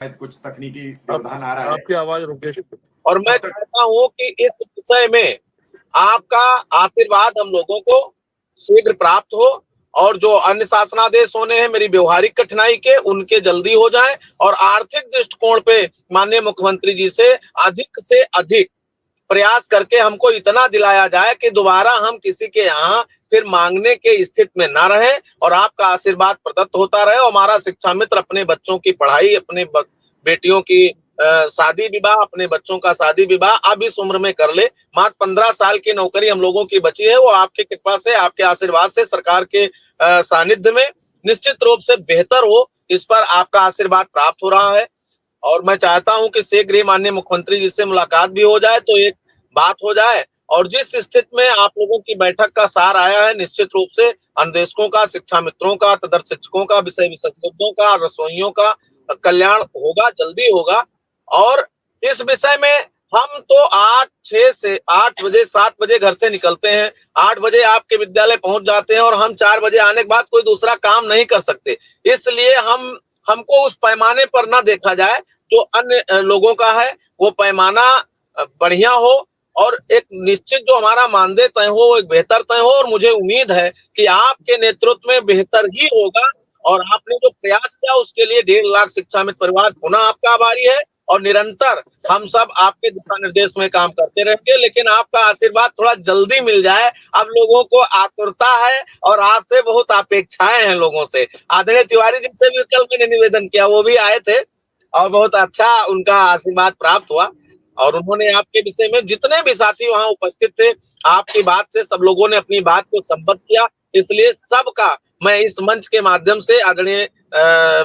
कुछ तकनीकी व्यवधान आ रहा है, आपकी आवाज रुक गई। और मैं चाहता हूं कि इस विषय में आपका आशीर्वाद हम लोगों को शीघ्र प्राप्त हो और जो अन्य शासनादेश होने हैं मेरी व्यवहारिक कठिनाई के उनके जल्दी हो जाएं और आर्थिक दृष्टिकोण पे माननीय मुख्यमंत्री जी से अधिक प्रयास करके हमको इतना दिलाया जाए कि दोबारा हम किसी के यहाँ फिर मांगने के स्थिति में ना रहे और आपका आशीर्वाद प्रदत्त होता रहे और हमारा शिक्षा मित्र अपने बच्चों की पढ़ाई, अपने बेटियों की शादी विवाह, अपने बच्चों का शादी विवाह अब इस उम्र में कर ले। मात्र 15 साल की नौकरी हम लोगों की बची है, वो आपकी कृपा से, आपके आशीर्वाद से, सरकार के सानिध्य में निश्चित रूप से बेहतर हो, इस पर आपका आशीर्वाद प्राप्त हो रहा है। और मैं चाहता हूं कि शीघ्र ही माननीय मुख्यमंत्री जी से मुलाकात भी हो जाए तो एक बात हो जाए और जिस स्थिति में आप लोगों की बैठक का सार आया है निश्चित रूप से अनुदेशकों का, शिक्षा मित्रों का, तदर्थ शिक्षकों का, विषय विशेषज्ञों का, रसोइयों का कल्याण होगा, जल्दी होगा। और इस विषय में हम तो 6 से 8 बजे 7 बजे घर से निकलते हैं, 8 बजे आपके विद्यालय पहुंच जाते हैं और हम 4 बजे आने के बाद कोई दूसरा काम नहीं कर सकते। इसलिए हमको उस पैमाने पर ना देखा जाए जो अन्य लोगों का है, वो पैमाना बढ़िया हो और एक निश्चित जो हमारा मानदेय तय हो वो एक बेहतर तय हो। और मुझे उम्मीद है कि आपके नेतृत्व में बेहतर ही होगा और आपने जो प्रयास किया उसके लिए 1.5 लाख शिक्षा मित्र परिवार पुनः आपका आभारी है और निरंतर हम सब आपके दिशा निर्देश में काम करते रहेंगे। लेकिन आपका आशीर्वाद थोड़ा जल्दी मिल जाए, अब लोगों को आतुरता है और आपसे बहुत अपेक्षाएं हैं लोगों से। आदरणीय तिवारी जी से भी कल मैंने निवेदन किया, वो भी आए थे और बहुत अच्छा उनका आशीर्वाद प्राप्त हुआ और उन्होंने आपके विषय में जितने भी साथी वहां उपस्थित थे आपकी बात से सब लोगों ने अपनी बात को संबद्ध किया। इसलिए सबका मैं इस मंच के माध्यम से आदरणीय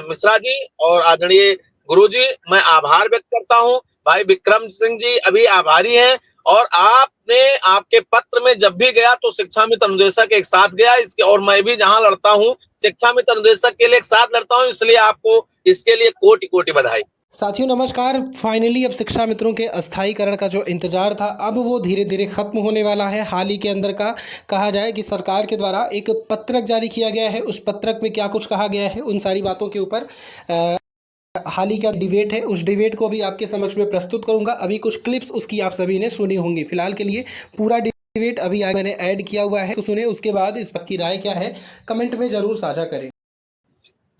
मिश्रा जी और आदरणीय गुरु जी मैं आभार व्यक्त करता हूं। भाई विक्रम सिंह जी अभी आभारी हैं और आपने आपके पत्र में जब भी गया तो शिक्षा मित्र अनुदेशक एक साथ गया इसके, और मैं भी जहां लड़ता हूं शिक्षा मित्र अनुदेशक के लिए एक साथ लड़ता हूं, इसलिए आपको इसके लिए कोटि कोटि बधाई। साथियों नमस्कार। फाइनली अब शिक्षा मित्रों के अस्थायीकरण का जो इंतजार था अब वो धीरे धीरे खत्म होने वाला है। हाल ही के अंदर का कहा जाए कि सरकार के द्वारा एक पत्रक जारी किया गया है, उस पत्रक में क्या कुछ कहा गया है उन सारी बातों के ऊपर हाल ही का डिबेट है, उस डिबेट को भी आपके समक्ष में प्रस्तुत करूंगा। अभी कुछ क्लिप्स उसकी आप सभी ने सुनी होंगी। फिलहाल के लिए पूरा डिबेट अभी मैंने ऐड किया हुआ है तो सुने, उसके बाद इस की राय क्या है कमेंट में जरूर साझा करें।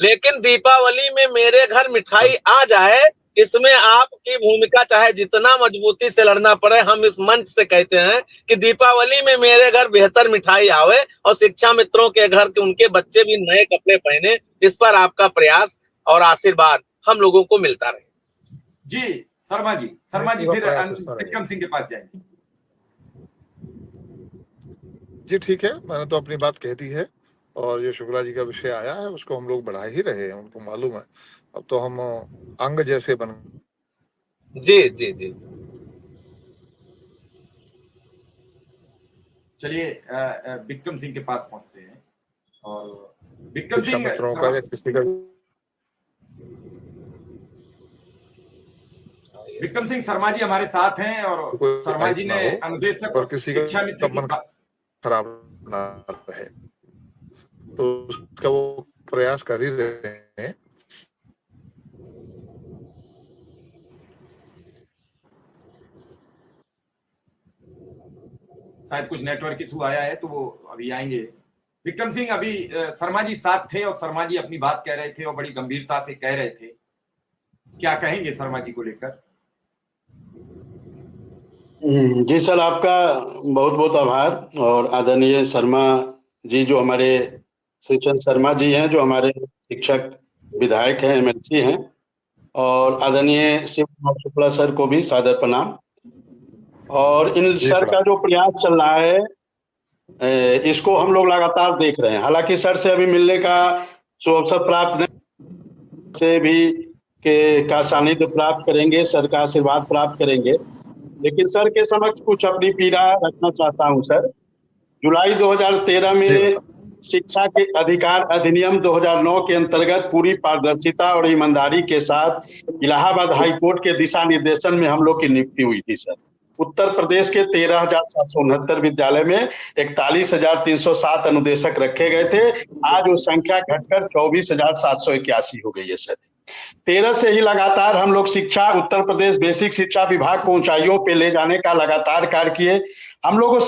लेकिन दीपावली में मेरे घर मिठाई आ जाए, इसमें आपकी भूमिका चाहे जितना मजबूती से लड़ना पड़े, हम इस मंच से कहते हैं कि दीपावली में मेरे घर बेहतर मिठाई आवे और शिक्षा मित्रों के घर के उनके बच्चे भी नए कपड़े पहने। इस पर आपका प्रयास और आशीर्वाद हम लोगों को मिलता रहे। जी शर्मा जी फिर विक्रम सिंह के पास जाएंगे। जी ठीक है, मैंने तो अपनी बात कह दी है और ये शुक्ला जी का विषय आया है उसको हम लोग बढ़ा ही रहे हैं, उनको मालूम है। अब तो हम अंग जैसे बन। जी जी जी चलिए विक्रम सिंह के पास पहुंचते हैं और विक्रम सिंह मित्रों का या किसी का विक्रम सिंह शर्मा जी हमारे साथ हैं और शर्मा जी ने अनुदेशक और किसी शिक्षा मित्र का मन खराब ना रहे तो उसका वो प्रयास कर ही रहे हैं। शायद कुछ नेटवर्क इशू आया है तो वो अभी आएंगे। विक्रम सिंह अभी शर्मा जी साथ थे और शर्मा जी अपनी बात कह रहे थे और बड़ी गंभीरता से कह रहे थे, क्या कहेंगे शर्मा जी को लेकर? जी सर, आपका बहुत बहुत आभार। और आदरणीय शर्मा जी जो हमारे श्रीचंद शर्मा जी हैं जो हमारे शिक्षक विधायक हैं, एमएलसी हैं, और आदरणीय शिव कुमार शुक्ला सर को भी सादर प्रणाम। और इन सर का जो प्रयास चल रहा है इसको हम लोग लगातार देख रहे हैं। हालांकि सर से अभी मिलने का अवसर प्राप्त नहीं, से भी का सानिध्य प्राप्त करेंगे, सर का आशीर्वाद प्राप्त करेंगे। लेकिन सर के समक्ष कुछ अपनी पीड़ा रखना चाहता हूं। सर, जुलाई 2013 में शिक्षा के अधिकार अधिनियम 2009 के अंतर्गत पूरी पारदर्शिता और ईमानदारी के साथ इलाहाबाद हाईकोर्ट के दिशा निर्देशन में हम लोग की नियुक्ति हुई थी। सर, उत्तर प्रदेश के 13,769 विद्यालय में 41,307 अनुदेशक रखे गए थे। आज वो संख्या घटकर 24,781 हो गई है। सर, 13 से ही लगातार हम लोग शिक्षा, उत्तर प्रदेश बेसिक शिक्षा विभाग को ऊंचाइयों पे ले जाने का लगातार कार्य किए। हम लोगों